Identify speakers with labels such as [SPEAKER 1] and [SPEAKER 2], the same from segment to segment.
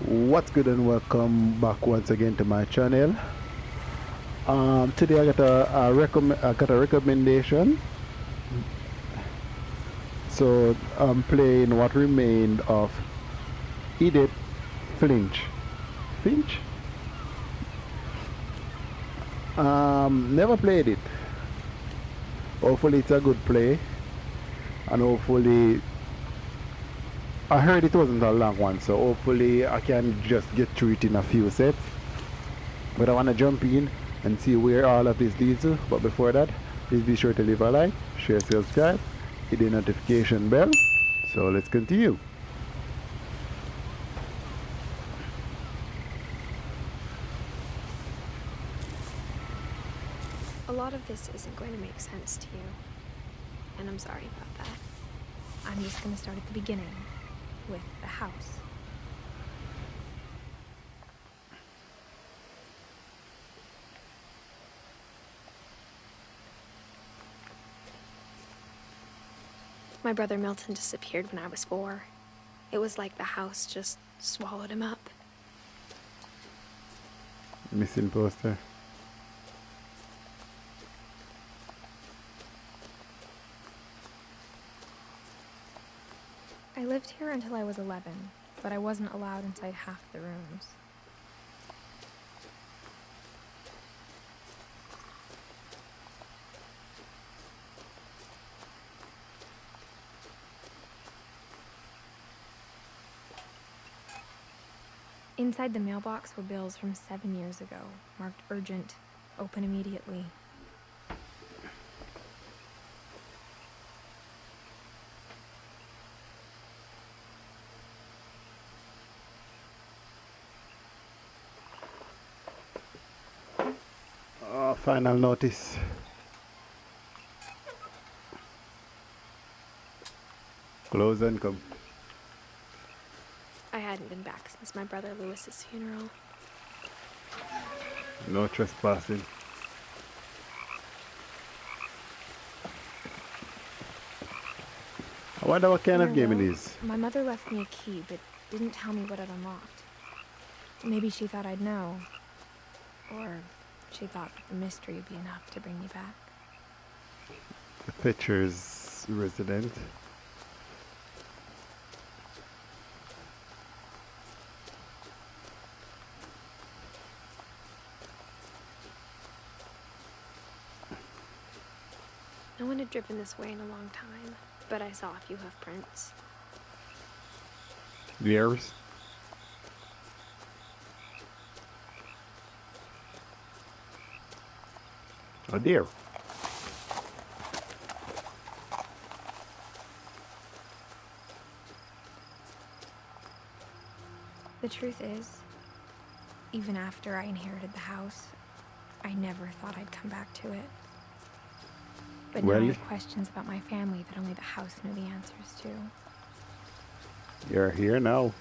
[SPEAKER 1] What's good and welcome back once again to my channel. Today I got a recommendation. So I'm playing What Remained of Edith Finch. Finch? Never played it. Hopefully it's a good play, and hopefully I heard it wasn't a long one, so hopefully I can just get through it in a few sets. But I want to jump in and see where all of this leads to. But before that, please be sure to leave a like, share, subscribe, hit the notification bell. So let's continue.
[SPEAKER 2] A lot of this isn't going to make sense to you, and I'm sorry about that. I'm just going to start at the beginning, with the house. My brother Milton disappeared when I was 4. It was like the house just swallowed him up.
[SPEAKER 1] Missing poster.
[SPEAKER 2] I lived here until I was 11, but I wasn't allowed inside half the rooms. Inside the mailbox were bills from 7 years ago, marked urgent, open immediately.
[SPEAKER 1] Final notice. Close and come.
[SPEAKER 2] I hadn't been back since my brother Lewis's funeral.
[SPEAKER 1] No trespassing. I wonder what kind of game it is.
[SPEAKER 2] My mother left me a key, but didn't tell me what it unlocked. Maybe she thought I'd know. Or she thought that the mystery would be enough to bring me back.
[SPEAKER 1] The picture's resident.
[SPEAKER 2] No one had driven this way in a long time, but I saw a few hoof prints.
[SPEAKER 1] Yours? Oh dear.
[SPEAKER 2] The truth is, even after I inherited the house, I never thought I'd come back to it. But now I have questions about my family that only the house knew the answers to.
[SPEAKER 1] You're here now.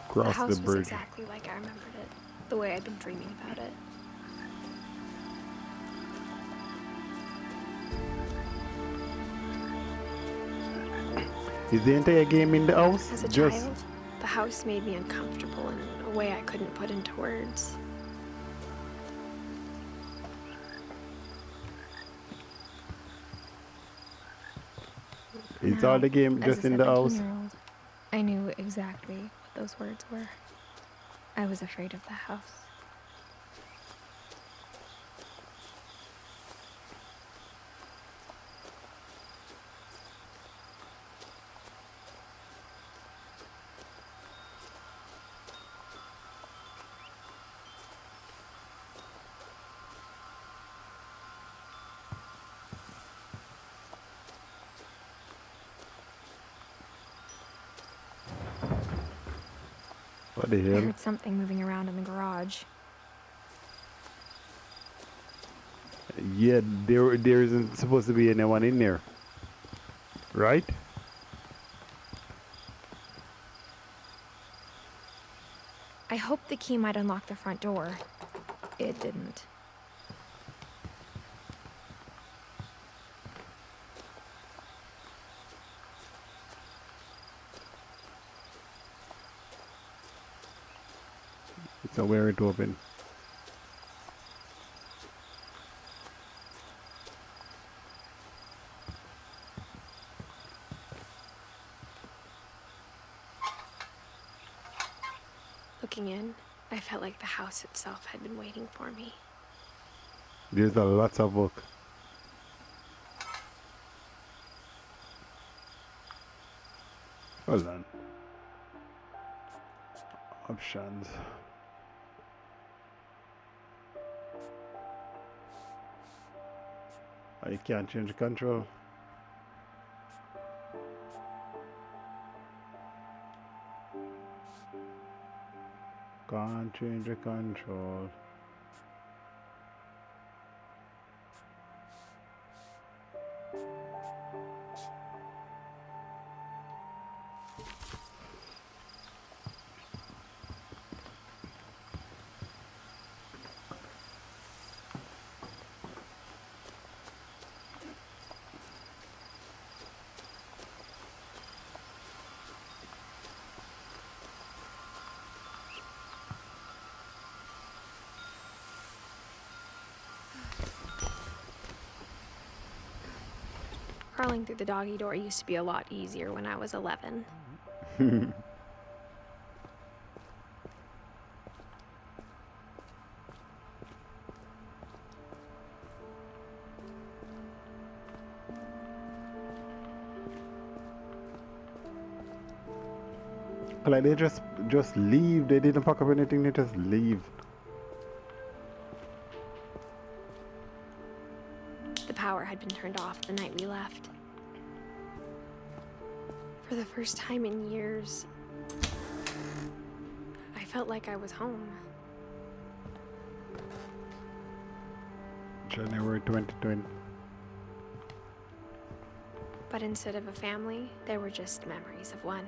[SPEAKER 2] The
[SPEAKER 1] Cross
[SPEAKER 2] house
[SPEAKER 1] the
[SPEAKER 2] was
[SPEAKER 1] bridge.
[SPEAKER 2] exactly like I remembered it, the way I'd been dreaming about it.
[SPEAKER 1] Is the entire game in the house?
[SPEAKER 2] As a child, the house made me uncomfortable in a way I couldn't put into words.
[SPEAKER 1] Is
[SPEAKER 2] Now,
[SPEAKER 1] all the game just in the house?
[SPEAKER 2] I knew exactly what those words were. I was afraid of the house.
[SPEAKER 1] What the
[SPEAKER 2] I
[SPEAKER 1] hell?
[SPEAKER 2] heard something moving around in the garage.
[SPEAKER 1] Yeah, there isn't supposed to be anyone in there, right?
[SPEAKER 2] I hoped the key might unlock the front door. It didn't.
[SPEAKER 1] So where it open?
[SPEAKER 2] Looking in, I felt like the house itself had been waiting for me.
[SPEAKER 1] There's a lot of book. Hold on. Options. Oh, you can't change the control. Can't change the control.
[SPEAKER 2] Crawling through the doggy door used to be a lot easier when I was 11.
[SPEAKER 1] Like they just leave. They didn't pack up anything. They just leave.
[SPEAKER 2] The power had been turned off the night we left. For the first time in years, I felt like I was home.
[SPEAKER 1] January 2020.
[SPEAKER 2] But instead of a family, there were just memories of one.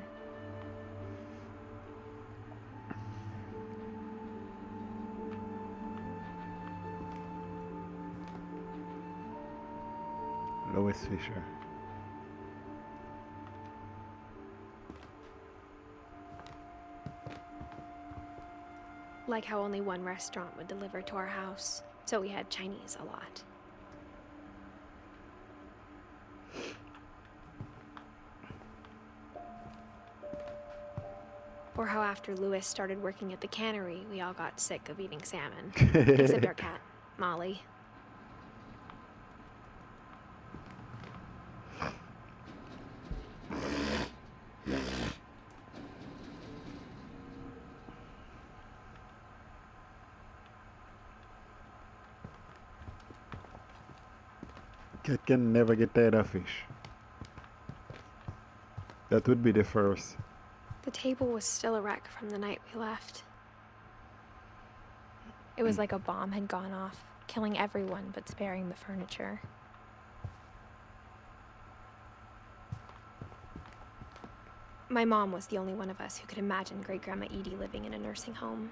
[SPEAKER 1] Lois Fisher.
[SPEAKER 2] Like how only one restaurant would deliver to our house, so we had Chinese a lot. Or how after Louis started working at the cannery, we all got sick of eating salmon. Except our cat, Molly.
[SPEAKER 1] Cat can never get tired of fish. That would be the first.
[SPEAKER 2] The table was still a wreck from the night we left. It was like a bomb had gone off, killing everyone but sparing the furniture. My mom was the only one of us who could imagine Great-Grandma Edie living in a nursing home.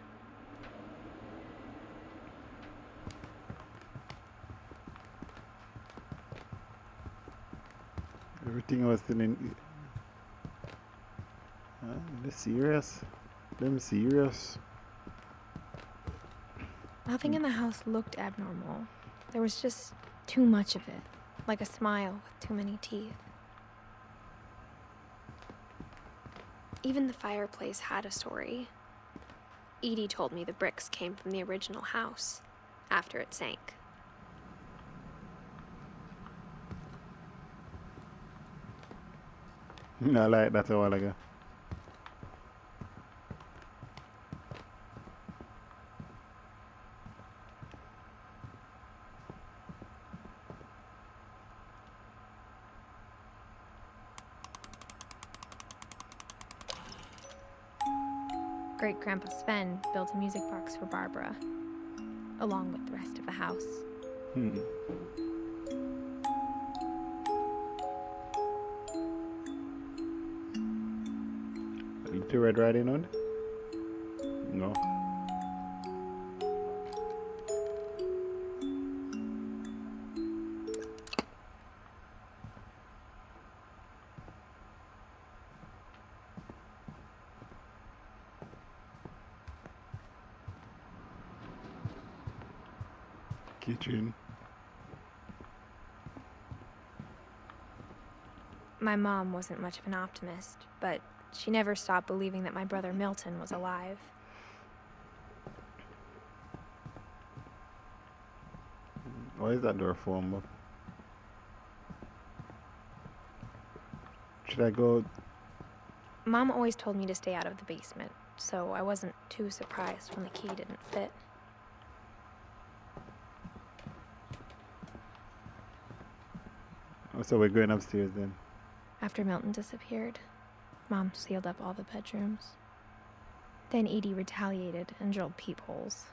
[SPEAKER 1] Everything was in. They're serious. Them serious.
[SPEAKER 2] Nothing in the house looked abnormal. There was just too much of it, like a smile with too many teeth. Even the fireplace had a story. Edie told me the bricks came from the original house, after it sank.
[SPEAKER 1] I like that a while ago.
[SPEAKER 2] Great-Grandpa Sven built a music box for Barbara, along with the rest of the house.
[SPEAKER 1] Little Red Riding Hood? No. Kitchen.
[SPEAKER 2] My mom wasn't much of an optimist, but she never stopped believing that my brother Milton was alive.
[SPEAKER 1] Why is that door formed up? Should I go?
[SPEAKER 2] Mom always told me to stay out of the basement, so I wasn't too surprised when the key didn't fit.
[SPEAKER 1] Oh, so we're going upstairs then.
[SPEAKER 2] After Milton disappeared, Mom sealed up all the bedrooms. Then Edie retaliated and drilled peepholes.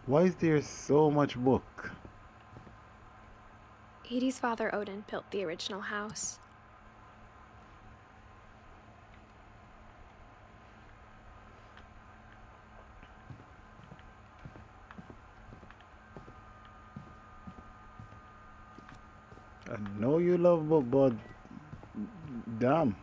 [SPEAKER 1] Why is there so much book?
[SPEAKER 2] Edie's father, Odin, built the original house.
[SPEAKER 1] I know you love book, but damn.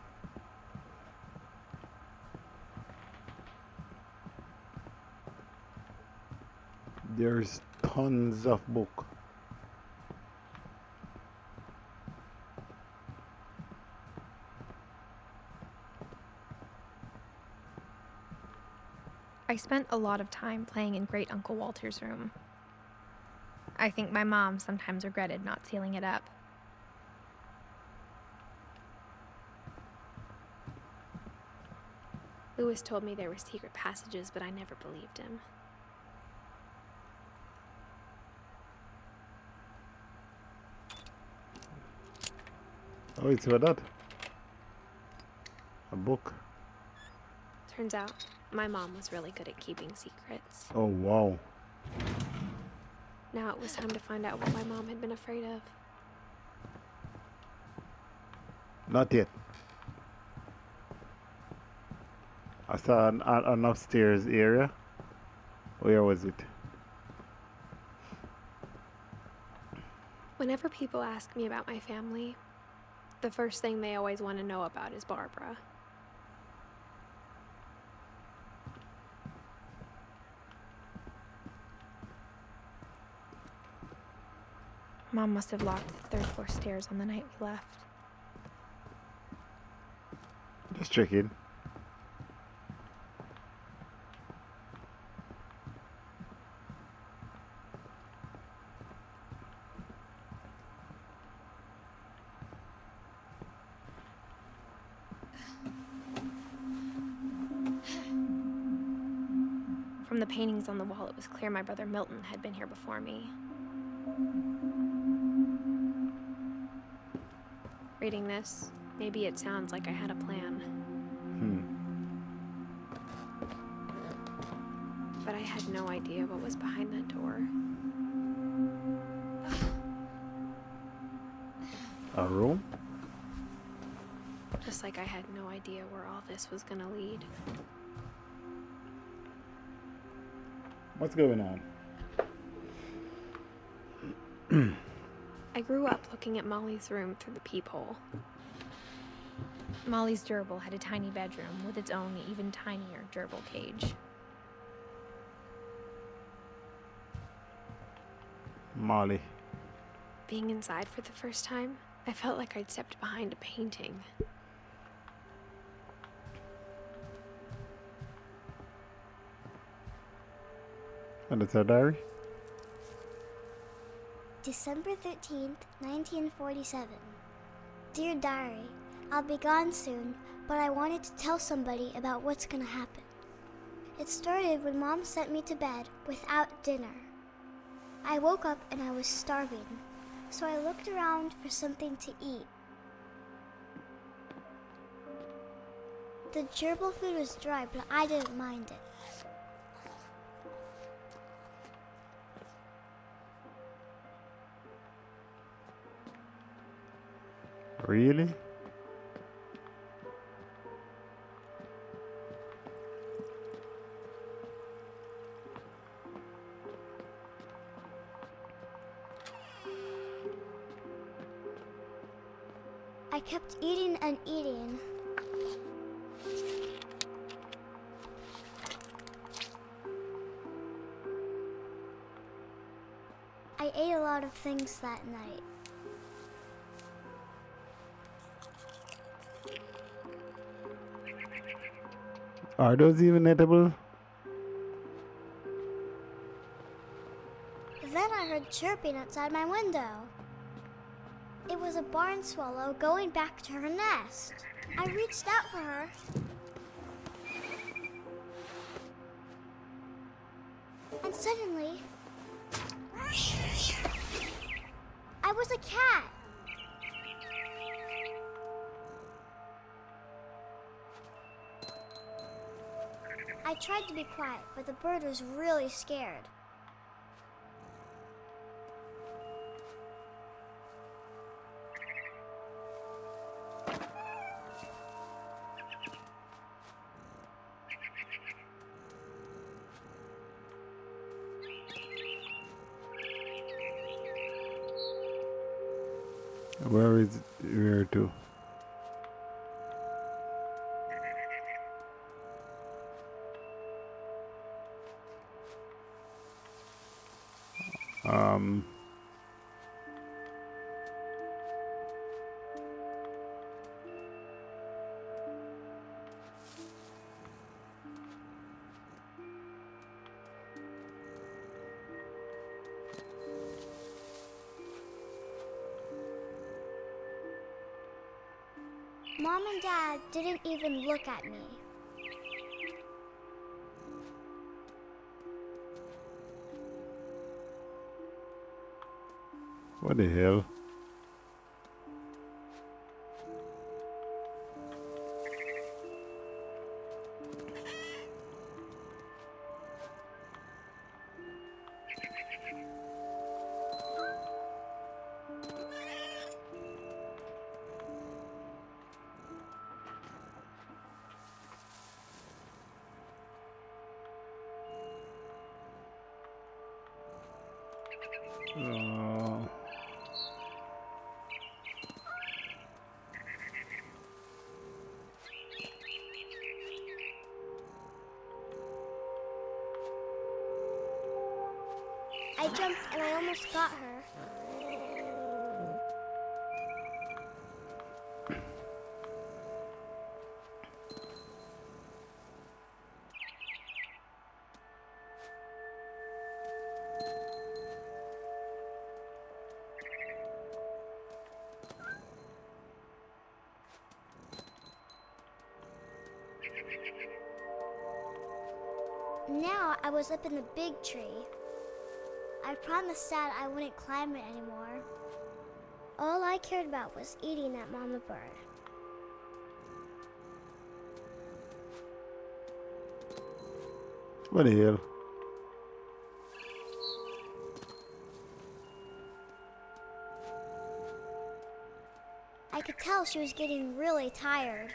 [SPEAKER 1] There's tons of book.
[SPEAKER 2] I spent a lot of time playing in Great Uncle Walter's room. I think my mom sometimes regretted not sealing it up. Lewis told me there were secret passages, but I never believed him.
[SPEAKER 1] Oh, it's what that? A book.
[SPEAKER 2] Turns out, my mom was really good at keeping secrets.
[SPEAKER 1] Oh, wow.
[SPEAKER 2] Now it was time to find out what my mom had been afraid of.
[SPEAKER 1] Not yet. I saw an upstairs area. Where was it?
[SPEAKER 2] Whenever people ask me about my family, the first thing they always want to know about is Barbara. Mom must have locked the third floor stairs on the night we left.
[SPEAKER 1] Just checking.
[SPEAKER 2] From the paintings on the wall, it was clear my brother Milton had been here before me. Reading this, maybe it sounds like I had a plan. But I had no idea what was behind that door.
[SPEAKER 1] A room?
[SPEAKER 2] Just like I had no idea where all this was gonna lead.
[SPEAKER 1] What's going on?
[SPEAKER 2] I grew up looking at Molly's room through the peephole. Molly's gerbil had a tiny bedroom with its own even tinier gerbil cage.
[SPEAKER 1] Molly.
[SPEAKER 2] Being inside for the first time, I felt like I'd stepped behind a painting.
[SPEAKER 1] And it's a diary?
[SPEAKER 3] December 13th, 1947. Dear Diary, I'll be gone soon, but I wanted to tell somebody about what's gonna happen. It started when Mom sent me to bed without dinner. I woke up and I was starving, so I looked around for something to eat. The gerbil food was dry, but I didn't mind it.
[SPEAKER 1] Really?
[SPEAKER 3] I kept eating and eating. I ate a lot of things that night.
[SPEAKER 1] Are those even edible?
[SPEAKER 3] Then I heard chirping outside my window. It was a barn swallow going back to her nest. I reached out for her. And suddenly, I was a cat. I tried to be quiet, but the bird was really scared.
[SPEAKER 1] Where to?
[SPEAKER 3] Mom and Dad didn't even look at me.
[SPEAKER 1] What the hell?
[SPEAKER 3] I jumped and I almost got her. Now I was up in the big tree. I promised Dad I wouldn't climb it anymore. All I cared about was eating that mama bird.
[SPEAKER 1] What the hell?
[SPEAKER 3] I could tell she was getting really tired.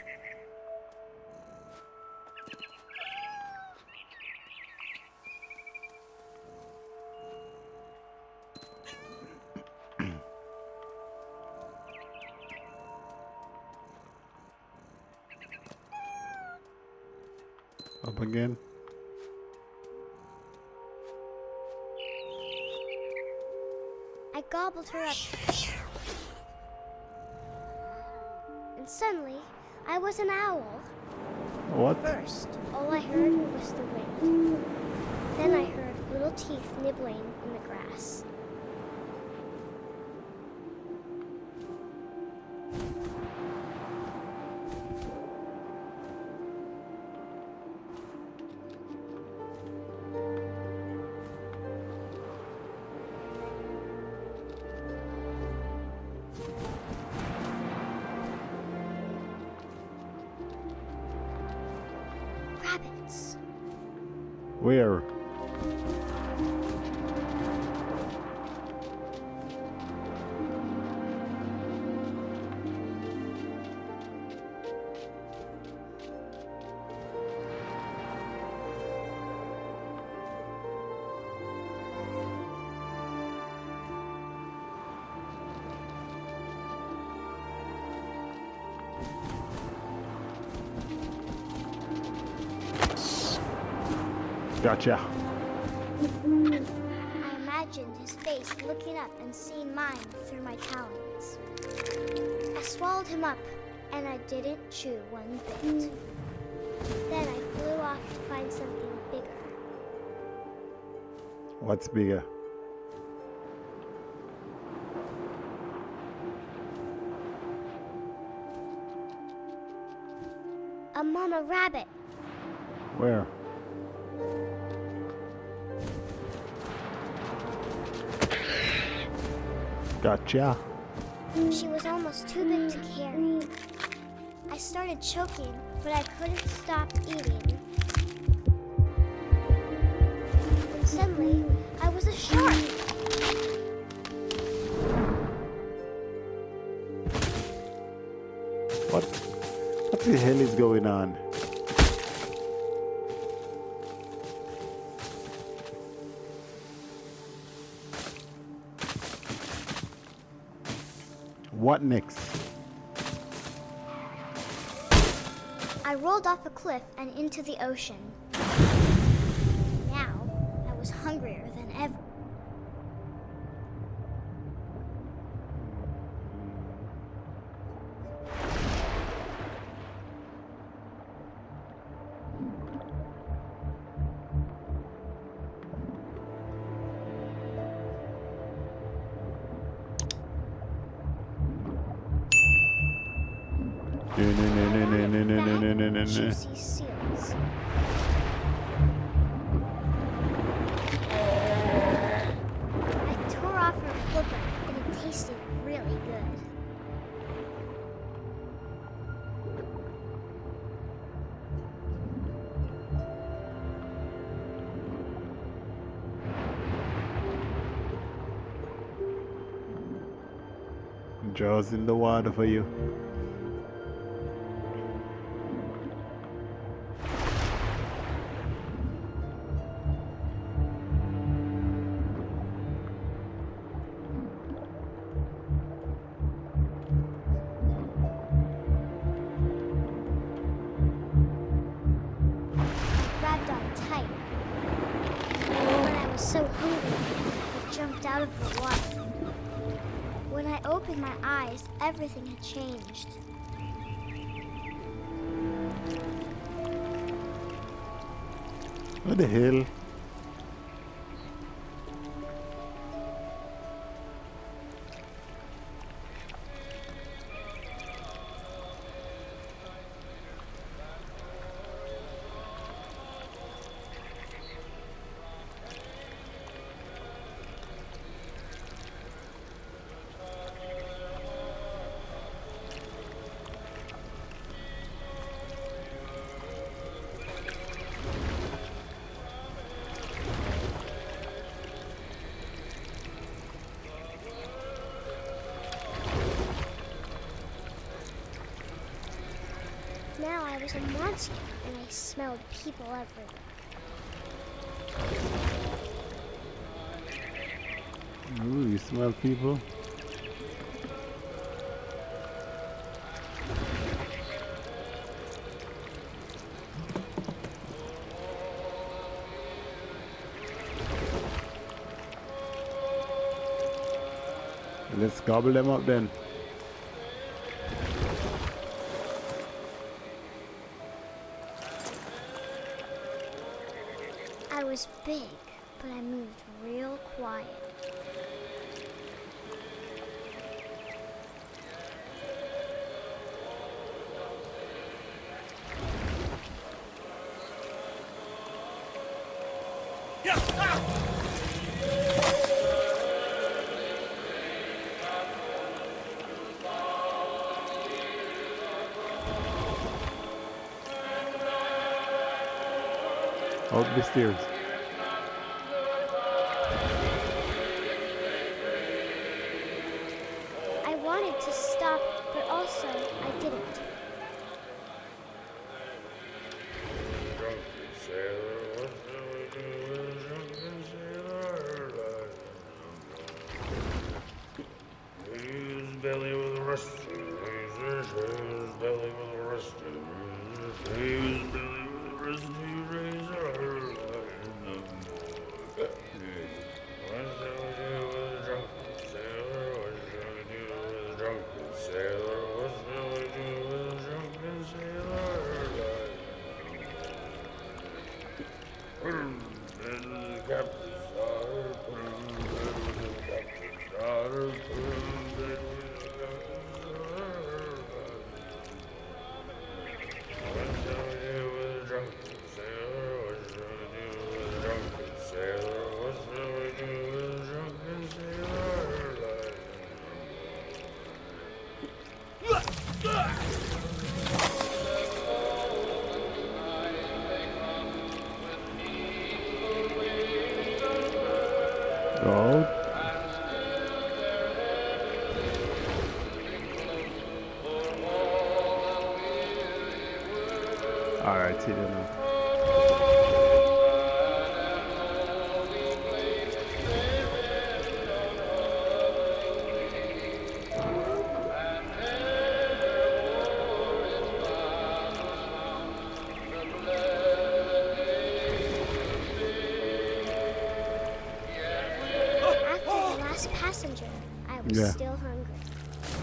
[SPEAKER 1] Up again.
[SPEAKER 3] I gobbled her up. And suddenly, I was an owl.
[SPEAKER 1] What?
[SPEAKER 3] First, all I heard was the wind. Then I heard little teeth nibbling in the grass. Rabbits.
[SPEAKER 1] Where? Gotcha.
[SPEAKER 3] I imagined his face looking up and seeing mine through my talons. I swallowed him up, and I didn't chew one bit. Then I flew off to find something bigger.
[SPEAKER 1] What's bigger?
[SPEAKER 3] A mama rabbit.
[SPEAKER 1] Where? Gotcha.
[SPEAKER 3] She was almost too big to carry. I started choking, but I couldn't stop eating. And suddenly, I was a shark.
[SPEAKER 1] What the hell is going on? What next?
[SPEAKER 3] I rolled off a cliff and into the ocean. Now, I was hungrier than ever. Juicy seals. I tore off her flipper, and it tasted really good.
[SPEAKER 1] Jaws in the water for you.
[SPEAKER 3] Grabbed on tight. When I was so hungry, I jumped out of the water. When I opened my eyes, everything had changed.
[SPEAKER 1] What the hell?
[SPEAKER 3] Now I was a monster, and I smelled people everywhere.
[SPEAKER 1] Ooh, you smell people? Let's gobble them up then.
[SPEAKER 3] I was big, but I moved real quiet.
[SPEAKER 1] Out the stairs.
[SPEAKER 3] I wanted to stop, but also I didn't.
[SPEAKER 4] Belly with a rusty razor, his belly with a rusty razor, his belly with a rusty razor.
[SPEAKER 1] Go. Alright, see you now.
[SPEAKER 3] After the last passenger, I was still hungry.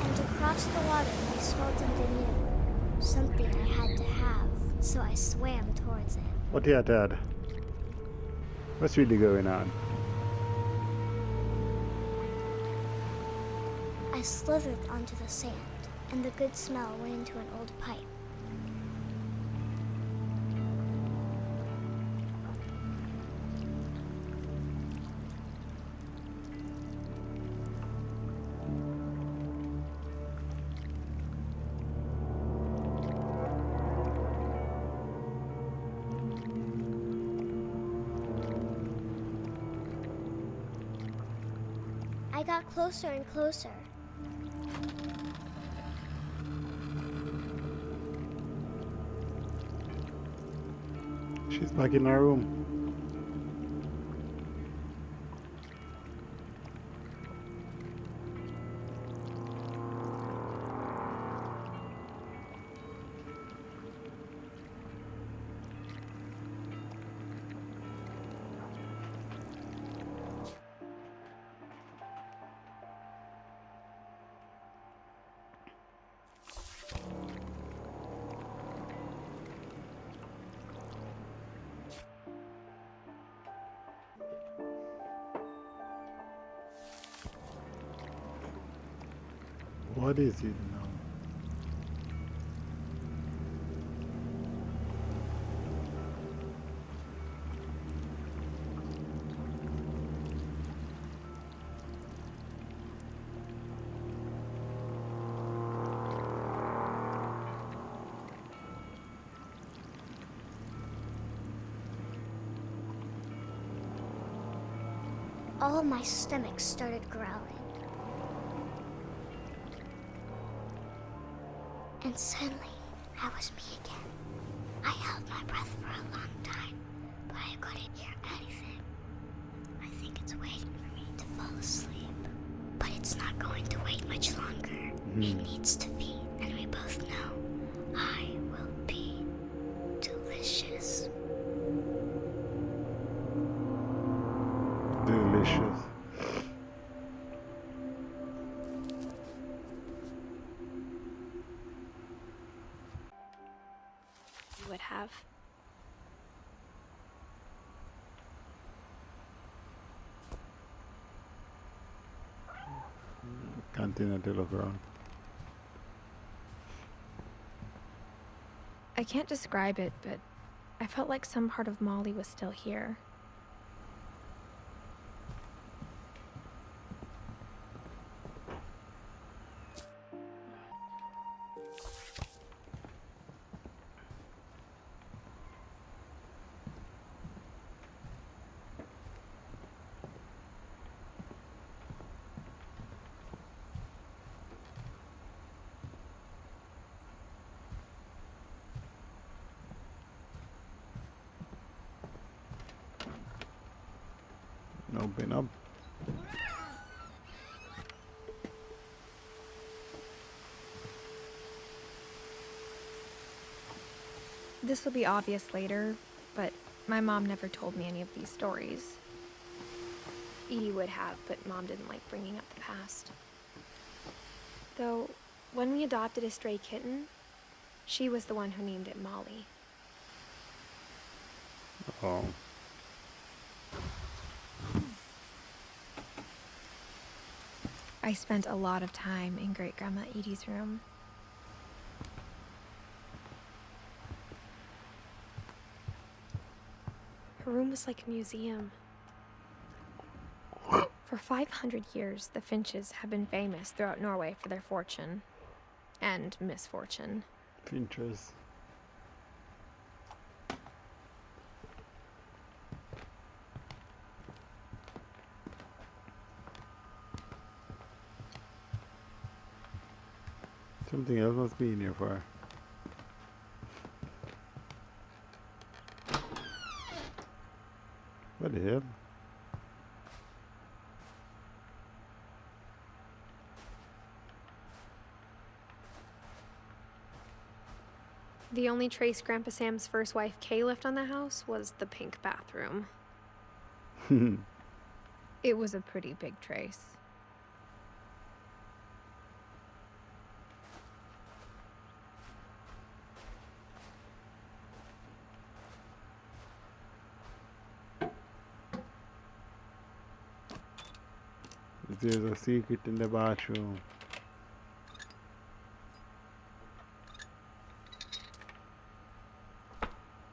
[SPEAKER 3] And to cross the water, I smelled something new. Something I had to have, so I swam towards it.
[SPEAKER 1] What here, Dad? What's really going on?
[SPEAKER 3] I slithered onto the sand, and the good smell went into an old pipe. I got closer and closer.
[SPEAKER 1] She's back in her room. What is it now?
[SPEAKER 3] All my stomach started growling. And suddenly, I was me again. I held my breath for a long time, but I couldn't hear anything. I think it's waiting for me to fall asleep. But it's not going to wait much longer. It needs to feed, and we both know I will be delicious.
[SPEAKER 1] Delicious.
[SPEAKER 2] Would have.
[SPEAKER 1] Continue to look around.
[SPEAKER 2] I can't describe it, but I felt like some part of Molly was still here.
[SPEAKER 1] Open up.
[SPEAKER 2] This will be obvious later, but my mom never told me any of these stories. Edie would have, but Mom didn't like bringing up the past. Though, when we adopted a stray kitten, she was the one who named it Molly.
[SPEAKER 1] Oh.
[SPEAKER 2] I spent a lot of time in Great-Grandma Edie's room. Her room was like a museum. For 500 years, the Finches have been famous throughout Norway for their fortune and misfortune.
[SPEAKER 1] Finches. Something else must be in here for her. What the hell?
[SPEAKER 2] The only trace Grandpa Sam's first wife, Kay, left on the house was the pink bathroom. It was a pretty big trace.
[SPEAKER 1] There's a secret in the bathroom.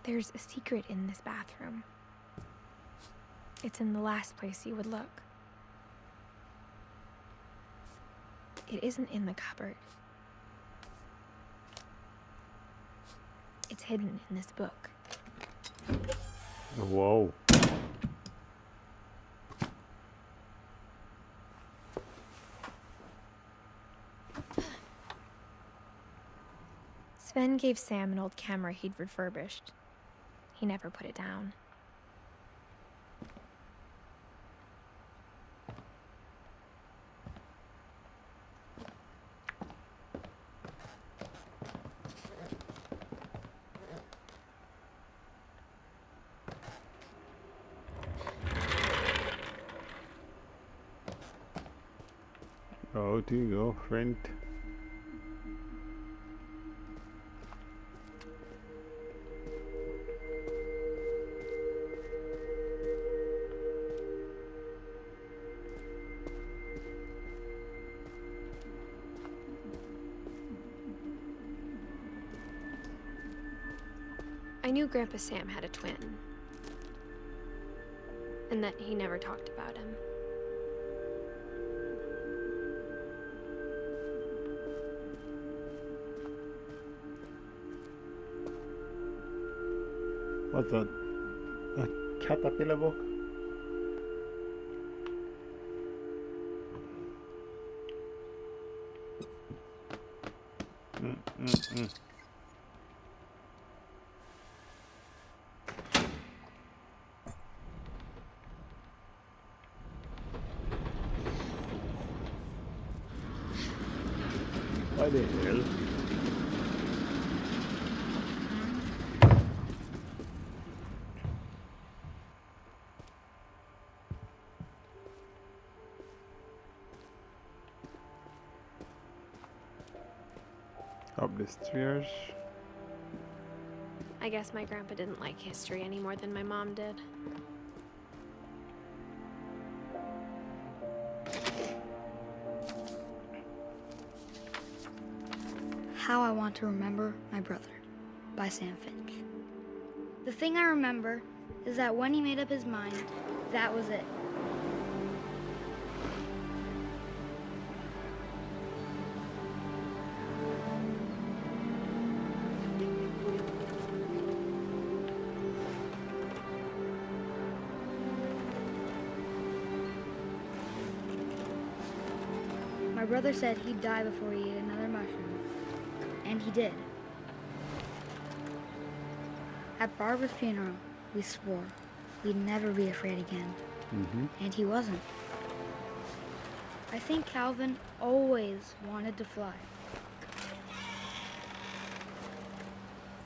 [SPEAKER 2] There's a secret in this bathroom. It's in the last place you would look. It isn't in the cupboard. It's hidden in this book.
[SPEAKER 1] Whoa.
[SPEAKER 2] Sven gave Sam an old camera he'd refurbished. He never put it down.
[SPEAKER 1] Oh, there you go, friend.
[SPEAKER 2] I knew Grandpa Sam had a twin, and that he never talked about him.
[SPEAKER 1] What's that? A caterpillar book? What the hell? Up the stairs.
[SPEAKER 2] I guess my grandpa didn't like history any more than my mom did.
[SPEAKER 5] How I Want to Remember My Brother by Sam Finch. The thing I remember is that when he made up his mind, that was it. My brother said he'd die before he ate another mushroom. And he did. At Barbara's funeral, we swore we'd never be afraid again. And he wasn't. I think Calvin always wanted to fly.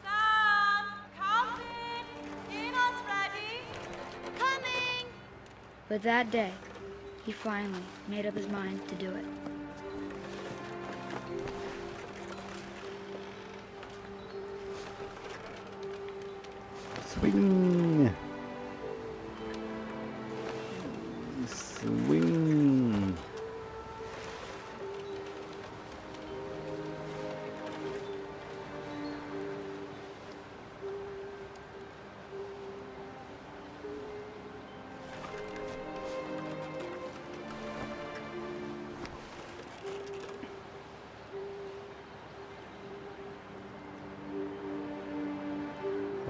[SPEAKER 6] Sam! Calvin! Dinner's ready! Coming!
[SPEAKER 5] But that day, he finally made up his mind to do it.
[SPEAKER 1] Swing! Swing!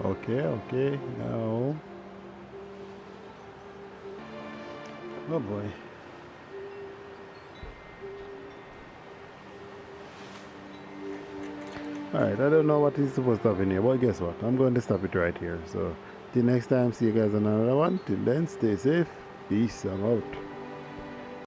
[SPEAKER 1] Okay, okay. Now. Oh boy. Alright, I don't know what he's supposed to have in here, but guess what? I'm going to stop it right here. So, till next time, see you guys on another one. Till then, stay safe. Peace. I'm out.